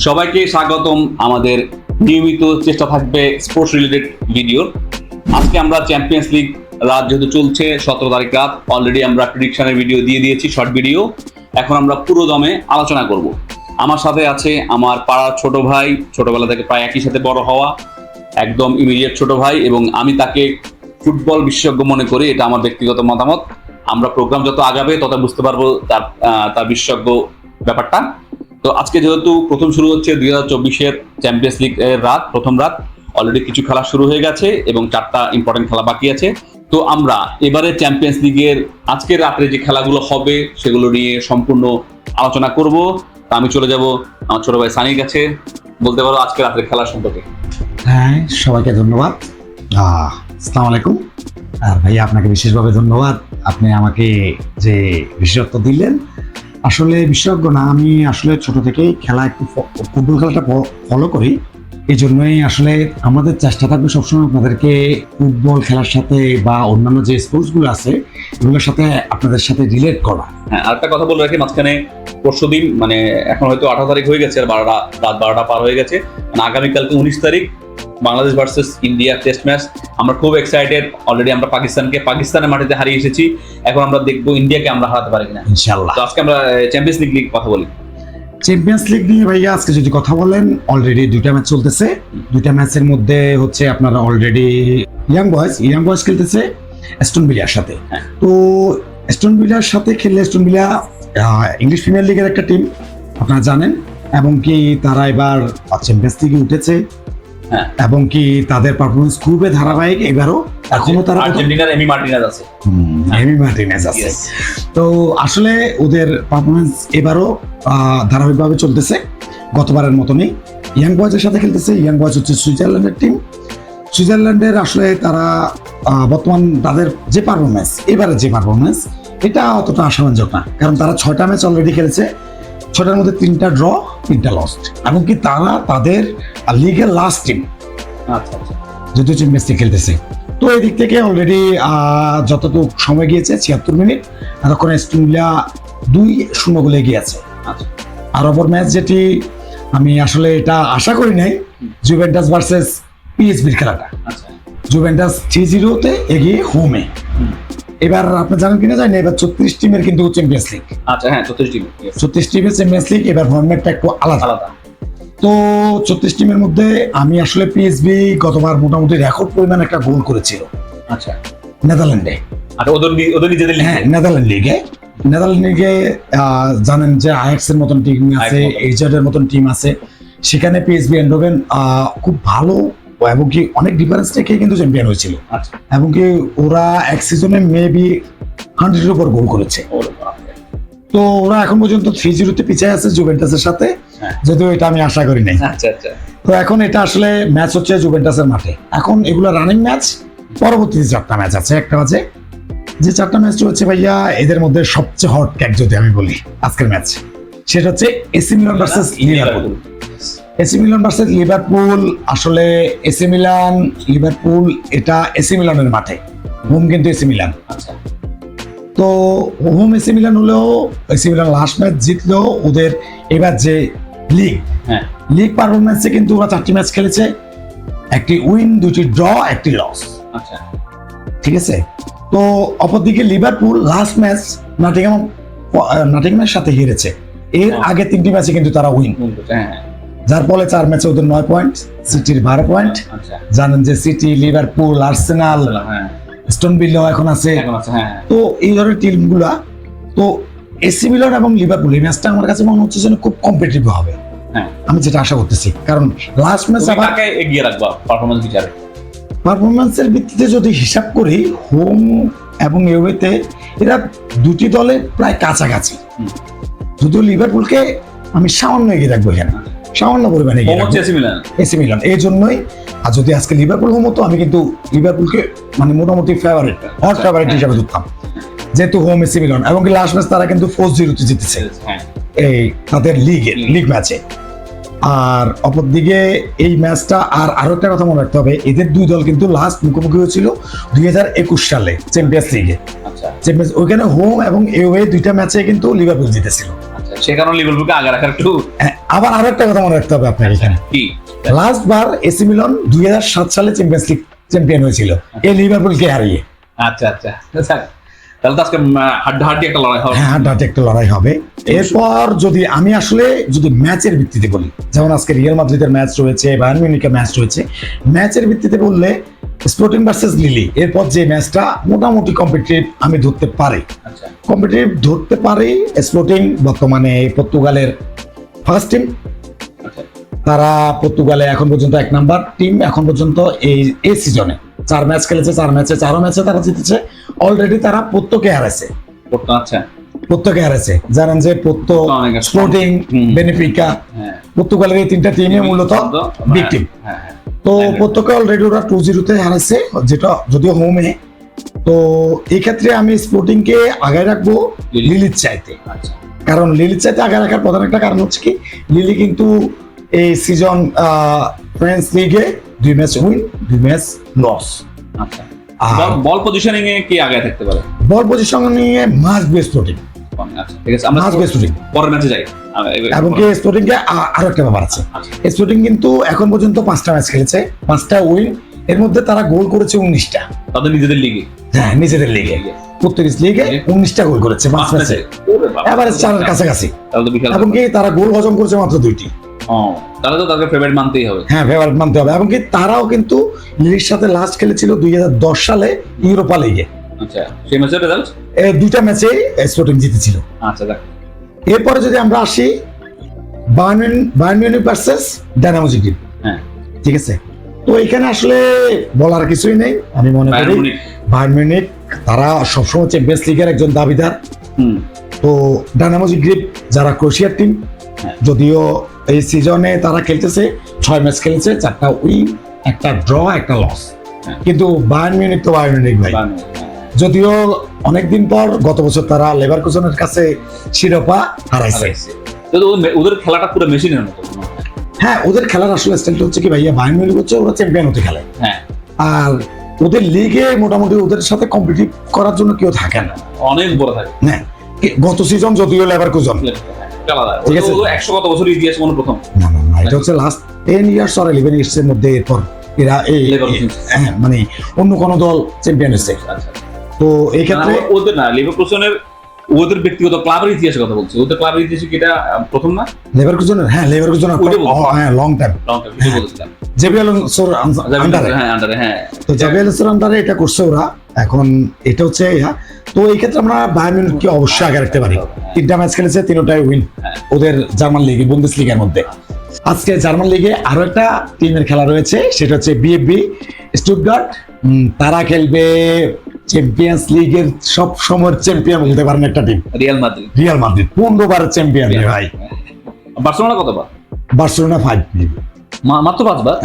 সবাইকে স্বাগতম আমাদের নিয়মিত চেষ্টা থাকবে স্পোর্টস রিলেটেড ভিডিওর। আজকে আমরা চ্যাম্পিয়ন্স লিগ রাত যেহেতু চলছে 17 তারিখ রাত, অলরেডি আমরা প্রেডিকশনের ভিডিও দিয়ে দিয়েছি, শর্ট ভিডিও। এখন আমরা পুরো দমে আলোচনা করব। আমার সাথে আছে আমার পাড়ার ছোট ভাই, ছোটবেলা থেকে প্রায় একই সাথে বড় হওয়া, একদম ইমিডিয়েট ছোট ভাই, এবং আমি তাকে ফুটবল বিশেষজ্ঞ মনে করি, এটা আমার ব্যক্তিগত মতামত। আমরা প্রোগ্রাম যত আগাবে তত বুঝতে পারবো তার বিশেষজ্ঞ ব্যাপারটা। তো আজকে যেহেতু প্রথম শুরু হচ্ছে 2024-এর চ্যাম্পিয়ন্স লিগ এর রাত, প্রথম রাত, অলরেডি কিছু খেলা শুরু হয়ে গেছে এবং 4টা ইম্পর্টেন্ট খেলা বাকি আছে। তো আমরা এবারে চ্যাম্পিয়ন্স লিগের আজকের রাত্রে যে খেলাগুলো হবে সেগুলো নিয়ে সম্পূর্ণ আলোচনা করব। তা আমি চলে যাব আমার ছোট ভাই সানির কাছে, বলতে পারো আজকের রাত্রে খেলা সম্পর্কে। হ্যাঁ, সবাইকে ধন্যবাদ। আসসালামু আলাইকুম। আর ভাইয়া আপনাকে বিশেষভাবে ধন্যবাদ, আপনি আমাকে যে বিশেষত্ব দিলেন। আসলে বিশেষজ্ঞ না, আমি আসলে ছোট থেকেই খেলা একটু ফুটবল খেলাটা ফলো করি। এই জন্যই আসলে আমাদের চেষ্টা থাকবে সবসময় আপনাদেরকে ফুটবল খেলার সাথে বা অন্যান্য যে স্পোর্টসগুলো আছে এগুলোর সাথে আপনাদের সাথে রিলেট করা। হ্যাঁ, আরেকটা কথা বলে রাখি, মাঝখানে পরশুদিন মানে এখন হয়তো 18 তারিখ হয়ে গেছে, আর রাত 12টা পার হয়ে গেছে। মানে আগামীকালকে 19 তারিখ Bangladesh versus India test match. আমরা খুব এক্সাইটেড। অলরেডি আমরা পাকিস্তানের মাটিতে হারিয়ে এসেছি, এখন আমরা দেখবো ইন্ডিয়াকে আমরা হারাতে পারি কিনা ইনশাআল্লাহ। তো আজকে আমরা চ্যাম্পিয়ন্স লিগ কথা বলি। চ্যাম্পিয়ন্স লিগ নিয়ে ভাইয়া আজকে যদি কথা বলেন, অলরেডি 2টা ম্যাচ চলতেছে। 2টা ম্যাচের মধ্যে হচ্ছে আপনারা অলরেডি ইয়াং বয়েজ খেলতেছে অ্যাস্টন ভিলার সাথে। তো অ্যাস্টন ভিলার সাথে খেললে, অ্যাস্টন ভিলা ইংলিশ প্রিমিয়ার লিগের একটা টিম আপনারা জানেন, এবং কি তারা এবার চ্যাম্পিয়ন্স লিগে উঠেছে, এবং কি তাদের পারফরমেন্স খুবই ধারাবাহিক। এবারও এখনো তারা আর্জেন্টিনার এমি মার্টিনেজ আছে। তো আসলে ওদের পারফরমেন্স এবারও ধারাবাহিকভাবে চলতেছে, গতবারের মতনই। ইয়াং বয়েজের সাথে খেলতেছে। ইয়াং বয়েজ হচ্ছে সুইজারল্যান্ডের টিম। সুইজারল্যান্ডের আসলে তারা বর্তমান তাদের যে পারফরমেন্স, এবারের যে পারফরমেন্স, এটা অতটা আশাব্যঞ্জক না, কারণ তারা 6টা ম্যাচ অলরেডি খেলেছে, 6টার মধ্যে 3টা ড্র, 3টা লস্ট, এমনকি তারা তাদের লিগের লাস্ট টিম যদিও চ্যাম্পিয়ন্স লিগ খেলতেছে। তো এই দিক থেকে অলরেডি যতটুকু সময় গিয়েছে 76 মিনিট, এতক্ষণ অ্যাস্টন ভিলা 2-0 গোলে এগিয়ে আছে। আর অপর ম্যাচ যেটি আমি আসলে এটা আশা করি নাই, জুভেন্টাস ভার্সেস পিএসভির খেলাটা। জুভেন্টাস 3-0-তে এগিয়ে হোমে। এবার আপনি জানেন কিনা জানি, এবার 34 টিমের কিন্তু চ্যাম্পিয়ন্স লিগ। আচ্ছা, হ্যাঁ, 34 টিমের চ্যাম্পিয়ন্স লিগ। এবার ফরম্যাটটা একটু আলাদা। তো 34 টিমের মধ্যে আমি আসলে পিএসভি গতবার মোটামুটি রেকর্ড পরিমাণ একটা গোল করেছিল। আচ্ছা, নেদারল্যান্ডে। আর ওদের নিজেদের হ্যাঁ, নেদারল্যান্ড লিগে জানেন যে আয়াক্স এর মতন টিম আছে, এইজার্ডের মতন টিম আছে। সেখানে পিএসভি এন্ডোভেন খুব ভালো এবং কি অনেক ডিফারেন্স থেকে কিন্তু চ্যাম্পিয়ন হয়েছিল। এবং কি ওরা এক সিজনে মেবি 100-এর উপর গোল করেছে। তো ওরা এখন পর্যন্ত 3-0-তে পিছিয়ে আছে জুভেন্টাসের সাথে, যদিও এটা আমি আশা করি নাই। তো এখন এটা আসলে ম্যাচ হচ্ছে জুভেন্টাসের মাঠে। এখন এগুলো রানিং ম্যাচ, পরবর্তীতে 4টা ম্যাচ আছে। একটা বাজে যে 4টা ম্যাচ রয়েছে ভাইয়া, এদের মধ্যে সবচেয়ে হট ক্যাক যদি আমি বলি আজকের ম্যাচ, সেটা হচ্ছে AC Milan versus Liverpool. AC Milan versus Liverpool, আসলে এসি মিলান লিভারপুল এটা এসি মিলানের মাঠে, হোম কিন্তু এসি মিলান। তো হোম এসি মিলান হলেও, এসি মিলান লাস্ট ম্যাচ জিতলেও ওদের এবার যে লিগ পারফরমেন্সে কিন্তু ওরা 4টি ম্যাচ খেলেছে, 1টি উইন, 2টি ড্র, 1টি লস। ঠিক আছে। তো অপরদিকে লিভারপুল লাস্ট ম্যাচ নটিংহামের সাথে হেরেছে। এর আগে 3টি ম্যাচে কিন্তু তারা উইন, যার ফলে 4 ম্যাচে ওদের 9 পয়েন্ট, সিটির 12 পয়েন্ট। জানেন যে city, Liverpool, Arsenal, Aston villa এখন আছে। তো এই ধরনের টিমগুলা, তো এসি মিলান এবং লিভারপুল এই ম্যাচটা আমার কাছে মনে হচ্ছে যেন খুব কম্পিটিটিভ হবে। আমি যেটা আশা করতেছি, কারণ লাস্ট ম্যাচ আবার এগিয়ে রাখবা পারফরমেন্সের ভিত্তিতে যদি হিসাব করি, হোম এবং এওয়েতে এরা দুটি দলে প্রায় কাছাকাছি। যদিও লিভারপুলকে আমি সামান্য এগিয়ে রাখবো, এখানে সামান্য পরিমাণে এসি মিলান। এই জন্যই, আর যদি আজকে লিভারপুল হোম হতো, আমি কিন্তু লিভারপুলকে মানে মোটামুটি হট ফেভারিট হিসাবে ধরতাম, যেহেতু হোম এসি মিলান। এবং লাস্ট ম্যাচ তারা কিন্তু 4-0-তে জিতেছে এই তাদের লিগ ম্যাচে। আর অপরদিকে এই ম্যাচটা, আর আরো একটা কথা মনে রাখতে হবে, এদের দুই দল কিন্তু লাস্ট মুখোমুখি হয়েছিল 2021 সালে চ্যাম্পিয়ন্স লিগে। ওইখানে হোম এবং এওয়ে 2টা ম্যাচে কিন্তু লিভারপুল জিতেছিল। সে কারণে লিভারপুলকে আগে রাখার একটু আবার আরো একটা কথা মনে রাখতে হবে আপনার এখানে, কি লাস্ট বার এসি মিলান 2007 সালে চ্যাম্পিয়ন্স লিগ চ্যাম্পিয়ন হয়েছিল এই লিভারপুলকে হারিয়ে। আচ্ছা তাহলে তো আজকে হাড্ডাহাড্ডি একটা লড়াই হবে। হ্যাঁ, হাড্ডাহাড্ডি একটা লড়াই হবে। এরপর যদি আমি আসলে যদি ম্যাচের ভিত্তিতে বলি, যেমন আজকে রিয়াল মাদ্রিদের ম্যাচ রয়েছে, বায়ার্ন মিউনিখের ম্যাচ রয়েছে, ম্যাচের ভিত্তিতে বললে স্পোর্টিং ভার্সেস লিলি এরপর যে ম্যাচটা মোটামুটি কম্পিটিটিভ আমি ধরতে পারি। আচ্ছা কম্পিটিটিভ ধরতে পারি। স্পোর্টিং বর্তমানে পর্তুগালের ফার্স্ট টিম, তারা পর্তুগালে এখন পর্যন্ত 1 নাম্বার টিম। এখন পর্যন্ত এই সিজনে 4 ম্যাচ খেলেছে, 4 ম্যাচে তারা জিতেছে। অলরেডি তারা পোর্তোকে হারাইছে। আচ্ছা পোর্তোকে হারাইছে। জানেন যে পোর্তো, স্পোর্টিং, বেনিফিকা, পর্তুগালের এই 3টা টিমে মূলত বিগ টিম। তো পোর্তোকে অলরেডি ওরা 2-0 হারাইছে, যেটা যদিও হোমে। তো এই ক্ষেত্রে আমি স্পোর্টিংকে আগে রাখবো লিলির চাইতে। কারণ লিলির চাইতে আগে রাখার প্রধান একটা কারণ হচ্ছে কি, লিলি কিন্তু এই সিজন ফ্রেঞ্চ লিগে 2 ম্যাচ উইন, 2 ম্যাচ লস। আচ্ছা বল পজিশনিং এ কি আগে থাকতে পারে? Ball positioning a must be sporting. আচ্ছা ঠিক আছে, আমরা পরের ম্যাচে যাই। এবং কি স্পোর্টিং এ আরো একটা ব্যাপার আছে। স্পোর্টিং কিন্তু এখন পর্যন্ত 5টা ম্যাচ খেলেছে, 5টা উইন। এর মধ্যে তারা গোল করেছে 19টা তাদের নিজেদের লিগে। হ্যাঁ, নিজেদের লিগে, পর্তুগিজ লিগে 19টা গোল করেছে 5 ম্যাচে, এভারেজ 4-এর কাছাকাছি। এবং কি তারা গোল হজম করেছে মাত্র 2টি। তাহলে তো তাদের ফেভারিট মানতেই হবে। হ্যাঁ, ফেভারিট মানতে হবে। এবং কি তারাও কিন্তু লিলির সাথে লাস্ট খেলেছিল 2010 সালে ইউরোপা লিগে। আচ্ছা, সেই ম্যাচের রেজাল্ট এই 2টা ম্যাচে স্পোর্টিং জিতেছিল। আচ্ছা দেখ, এরপরে যদি আমরা আসি Bayern Munich versus Dynamo Zagreb. হ্যাঁ ঠিক আছে, তো এখানে আসলে বলার কিছুই নেই। আমি মনে করি বায়ার্ন মিউনিখ তারা সবসময় চ্যাম্পিয়ন্স লিগের একজন দাবিদার। তো ডায়নামো জাগ্রেব যারা ক্রোয়েশিয়ার টিম, যদিও এই সিজনে তারা খেলতেছে 6 ম্যাচ খেলেছে, 4টা উইন, 1টা ড্র, 1টা লস। কিন্তু বায়ার্ন মিউনিখ তো বায়ার্ন মিউনিখ ভাই, যদিও অনেকদিন পর গত বছর তারা লেভারকুসেনের কাছে শিরোপা হারাইছে। ওদের খেলাটা পুরো মেশিনের মতো। হ্যাঁ, ওদের খেলার আসলে স্টাইলটা হচ্ছে কি ভাইয়া, বায়ার্ন মিউনিখ হচ্ছে ওরা চ্যাম্পিয়ন হতে খেলে। হ্যাঁ, আর ওদের লিগে মোটামুটি ওদের সাথে কম্পিটিট করার জন্য কেউ থাকে না, অনেক বড় থাকে। হ্যাঁ, গত সিজন যদিও লেভারকুসেন ঠিক আছে 100 কত বছর ইতিহাস মনে প্রথম। না, এটা হচ্ছে লাস্ট 10 ইয়ার্স আর 11 ইয়ার্স এর মধ্যে। এরপর এরা মানে অন্য কোন দল চ্যাম্পিয়ন হয়েছে। তো এই ক্ষেত্রে ওদের না, লিভারকুসেনের ওদের ব্যক্তিগত ক্লাবের ইতিহাসের কথা বলছি। ওদের ক্লাবের ইতিহাসে কি এটা প্রথম না? লেভারকুসেনের, হ্যাঁ লেভারকুসেনের হ্যাঁ লং টাইম বলেছিলাম। জেবি আলোনসোর আন্ডারে, হ্যাঁ তো জেবি আলোনসোর আন্ডারে এটা করছে ওরা। এখন এটা হচ্ছে তো এই ক্ষেত্রে আমরা বায়ার্ন মিউনিখকে অবশ্যই আগে রাখতে পারি। 3টা ম্যাচ খেলেছে, 3টাই উইন ওদের জার্মান লিগে, বুন্দেস লিগের মধ্যে। আজকে জার্মান লিগে আরো একটা টিমের খেলা রয়েছে, সেটা হচ্ছে বিএফবি স্টুটগার্ট। তারা খেলবে চ্যাম্পিয়ন্স লিগের সব সময়ের চ্যাম্পিয়ন বলতে পারেন একটা টিম, রিয়াল মাদ্রিদ 15 বারের চ্যাম্পিয়ন ভাই। বার্সেলোনা কতবার? বার্সেলোনা 5 মাত্র 5 বার।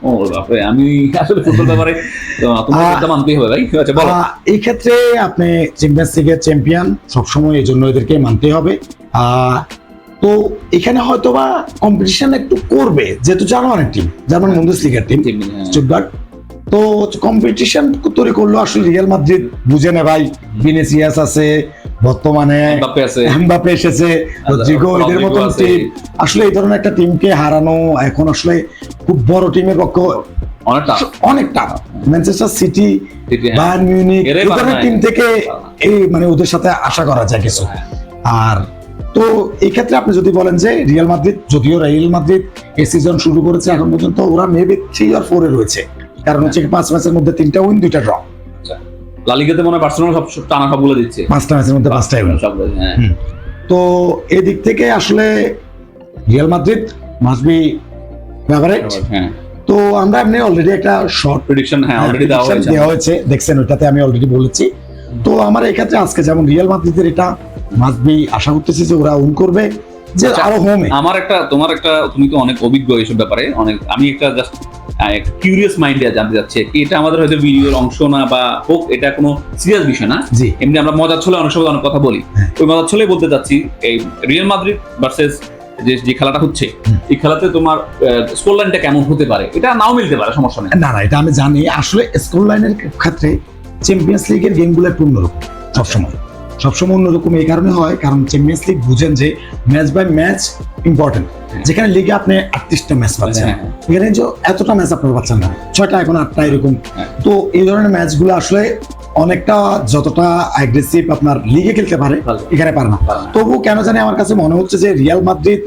ও বাপরে, আমি আসলে ফুটবল ব্যাপারে তোমার মানতেই হবে ভাই। আচ্ছা বলো, এই ক্ষেত্রে আপনি চ্যাম্পিয়ন্স লিগের চ্যাম্পিয়ন সবসময়, এই জন্য এদেরকে মানতে হবে। তো এখানে হয়তোবা কম্পিটিশন একটু করবে, যেহেতু জার্মানের টিম, জার্মান বুন্দেস লিগার টিম স্টুটগার্ট। তো কম্পিটিশন তৈরি করলো আসলে রিয়াল মাদ্রিদ বুঝে না ভাই। ভিনিসিয়াস আছে, বর্তমানে এমবাপ্পে এসেছে, রদ্রিগো, এদের মতন টিম। আসলে এই ধরনের একটা টিমকে হারানো এখন আসলে খুব বড় টিমের পক্ষে অনেক tough. Manchester city, Bayern Munich এই ধরনের টিম থেকে এই মানে ওদের সাথে আশা করা যায় কিছু। আর তো এই ক্ষেত্রে আপনি যদি বলেন যে রিয়াল মাদ্রিদ, যদিও রিয়াল মাদ্রিদ এই সিজন শুরু করেছে, এখন পর্যন্ত ওরা মেবি 3 আর 4 এ রয়েছে। কারণ হচ্ছে 5 ম্যাচের মধ্যে 3টা উইন, 2টা ড্র। লা লিগাতে মনে হয় বার্সেলোনা সব টানা সবগুলো দিচ্ছে, 5টা ম্যাচের মধ্যে 5টাই উইন। তো এই দিক থেকে আসলে Real Madrid must be favourite. তো আমরা এমনি অলরেডি একটা শর্ট প্রেডিকশন অলরেডি দেওয়া হয়েছে, দেখছেন, ওটাতে আমি অলরেডি বলেছি। তো আমার এই ক্ষেত্রে আজকে যেমন রিয়াল মাদ্রিদের এটা মাস্ট বি, আশা করতেছি যে ওরা উইন করবে, যে আরো হোমে। আমার একটা, তোমার একটা, তুমি তো অনেক অভিজ্ঞ এইসব ব্যাপারে, অনেক, আমি একটা জাস্ট কিউরিয়াস মাইন্ডে জানতে চাচ্ছি, এটা আমাদের হয়তো ভিডিওর অংশ না বা হোক, এটা কোনো সিরিয়াস বিষয় না, এমনি আমরা মজার ছলে অনেক সময় অনেক কথা বলি। ওই মজার ছলে বলতে চাচ্ছি, এই রিয়াল মাদ্রিদ ভার্সেস যে খেলাটা হচ্ছে, এই খেলাতে তোমার স্কোর লাইনটা কেমন হতে পারে? এটা নাও মিলতে পারে, সমস্যা নেই। না, এটা আমি জানি। আসলে স্কোর লাইনের ক্ষেত্রে চ্যাম্পিয়ন্স লিগের গেমগুলো পূর্ণরূপ সবসময়। সবসময় অন্যরকম এই কারণে হয় কারণ চ্যাম্পিয়ন্স লিগ বুঝেন যে ম্যাচ বাই ম্যাচ ইম্পর্টেন্ট। যেখানে লিগে আপনি 38টা ম্যাচ পাচ্ছেন, এখানে যে এতটা ম্যাচ আপনারা পাচ্ছেন না, 6টা এখন 8টা এরকম। তো এই ধরনের ম্যাচগুলো আসলে অনেকটা যতটা অ্যাগ্রেসিভ আপনার লিগে খেলতে পারে এখানে পারে না। তবু কেন জানি আমার কাছে মনে হচ্ছে যে রিয়াল মাদ্রিদ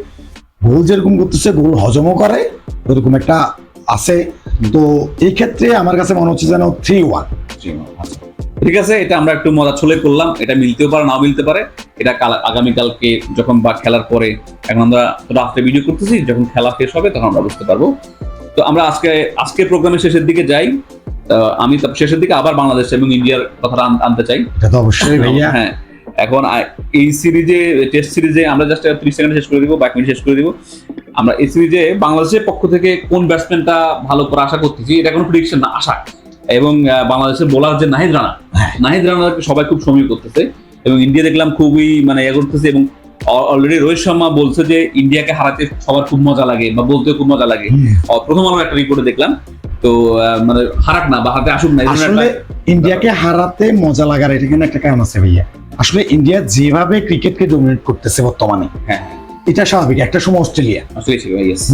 গোল যেরকম করতেছে গোল হজমও করে ওরকম একটা আছে। তো এই ক্ষেত্রে আমার কাছে মনে হচ্ছে যেন 3-1। ঠিক আছে, এটা আমরা একটু মজা ছলে করলাম, এটা মিলতেও পারে নাও মিলতে পারে। এটা আগামীকালকে যখন বা খেলার পরে, এখন আমরা রাত্রে ভিডিও করতেছি, যখন খেলা শেষ হবে তখন আমরা বুঝতে পারবো। তো আমরা আজকে প্রোগ্রামের শেষের দিকে যাই। আমি শেষের দিকে আবার বাংলাদেশ এবং ইন্ডিয়ার কথাটা আনতে চাই। এটা তো অবশ্যই ভাইয়া। হ্যাঁ, এখন এই সিরিজে, টেস্ট সিরিজে আমরা জাস্ট 30 সেকেন্ড শেষ করে দিব, 5 মিনিট শেষ করে দিব। আমরা এই সিরিজে বাংলাদেশের পক্ষ থেকে কোন ব্যাটসম্যানটা ভালো করে আশা করতেছি, এটা কোনো প্রেডিকশন না, আশা। এবং বাংলাদেশের বোলার যে নাহিদ রানাকে সবাই খুব সমীহ করতেছে, এবং ইন্ডিয়া দেখলাম খুবই মানে করতেছে। এবং অলরেডি রোহিত শর্মা বলছে যে ইন্ডিয়াকে হারাতে সবার খুব মজা লাগে বা বলতে খুব মজা লাগে। প্রথম আলো একটা রিপোর্টে দেখলাম। তো মানে হারাক না বা হাতে আসুক না, আসলে ইন্ডিয়াকে হারাতে মজা লাগার এটা কিন্তু একটা কারণ আছে ভাইয়া। আসলে ইন্ডিয়া যেভাবে ক্রিকেটকে ডমিনেট করতেছে বর্তমানে, এটা স্বাভাবিক। একটা সময় অস্ট্রেলিয়া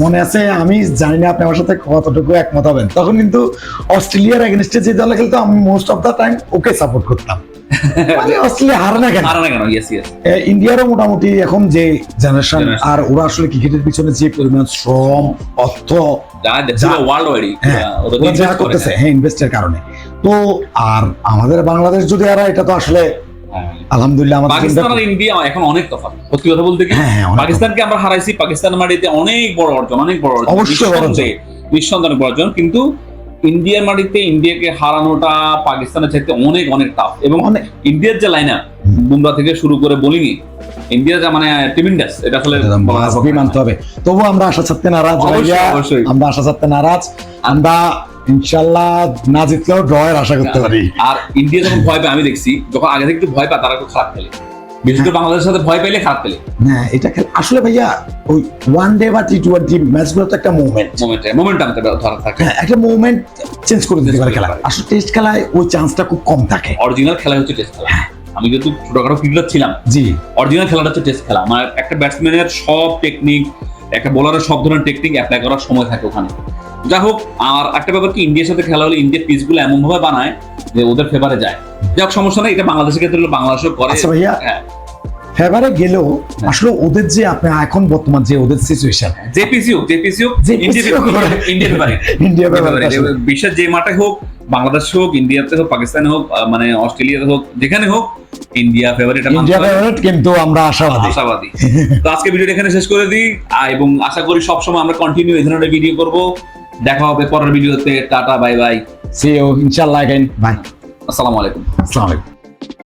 মনে আছে, আমি জানি না আপনি আমার সাথে কতটুকু একমত হবেন, তখন কিন্তু অস্ট্রেলিয়ার এগেনস্টে যে দলে খেলতো আমি মোস্ট অফ দা টাইম ওকে সাপোর্ট করতাম। মানে অস্ট্রেলিয়া হারে না কেন, ইন্ডিয়ারও মোটামুটি এখন যে জেনারেশন, আর ওরা আসলে ক্রিকেটের পিছনে যে পরিমাণ শ্রম অর্থ যা করতেছে, হ্যাঁ, ইনভেস্টের কারণে। তো আর আমাদের বাংলাদেশ যদি হারা, এটা তো আসলে আলহামদুলিল্লাহ আমাদের পাকিস্তান আর ইন্ডিয়া এখন অনেক তফাৎ। সত্যি কথা বলতে কি, পাকিস্তানকে আমরা হারাইছি, পাকিস্তান মাটিতে অনেক বড় অর্জন, নিঃসন্দেহে বড় অর্জন। কিন্তু ইন্ডিয়ার মাটিতে ইন্ডিয়াকে হারানোটা পাকিস্তানের চাইতে অনেক অনেক টাফ। এবং ইন্ডিয়ার যে লাইনার, বুমরা থেকে শুরু করে বোলিংয়ে ইন্ডিয়ার যে মানে টিমিন্ডাস, এটা আসলে মানতে হবে। তবু আমরা আশা ছাড়তে নারাজ, আমরা আশা ছাড়তে নারাজ। আমরা ইনশাআল্লাহ না জিতলেও ড্রয়ের আশা করতে পারি। আর ইন্ডিয়া যখন ভয় পায়, আমি দেখছি যখন আগে থেকে একটু ভয় পায় তারা খুব খারাপ খেলে, বিশেষ করে বাংলাদেশের সাথে ভয় পাইলে খারাপ খেলে। হ্যাঁ, এটা আসলে ভাইয়া ওই ওয়ান ডে বা টি20 ম্যাচগুলো তো একটা মোমেন্টামটা ধরা থাকে, একটা মুভমেন্ট চেঞ্জ করে দিতে পারে খেলা। আসলে টেস্ট খেলায় ওই চান্সটা খুব কম থাকে। অরিজিনাল খেলা হচ্ছে টেস্ট খেলা। আমি যেহেতু ছোটখাটো ক্রিকেটার ছিলাম, জি, অরিজিনাল খেলাটা হচ্ছে টেস্ট খেলা। মানে একটা ব্যাটসম্যানের সব টেকনিক, একটা বোলারের সব ধরনের টেকনিক অ্যাপ্লাই করার সময় থাকে ওখানে। যাই হোক, আর একটা ব্যাপার কি, ইন্ডিয়ার সাথে খেলা হলে ইন্ডিয়ার পিচগুলো এমন ভাবে বানায় যে ওদের ফেভারে যায়। যাই হোক, সমস্যা নেই, এটা বাংলাদেশের ক্ষেত্রে বাংলাদেশও করে। আচ্ছা ভাইয়া, ফেভারে গেলেও আসলে ওদের যে আপনি এখন বর্তমান যে ওদের সিচুয়েশন, বিশ্বের যে মাঠে হোক, বাংলাদেশ হোক, ইন্ডিয়াতে হোক, পাকিস্তানে হোক, মানে অস্ট্রেলিয়াতে হোক, যেখানে হোক, ইন্ডিয়া ফেভারিট, কিন্তু আমরা আশাবাদী। তো আজকে ভিডিওটা এখানে শেষ করে দিই, এবং আশা করি সবসময় আমরা কন্টিনিউ এই ধরনের ভিডিও করব। দেখা হবে পরের ভিডিওতে। Tata, bye bye, see you ইনশাআল্লাহ, again, bye, আসসালামু আলাইকুম।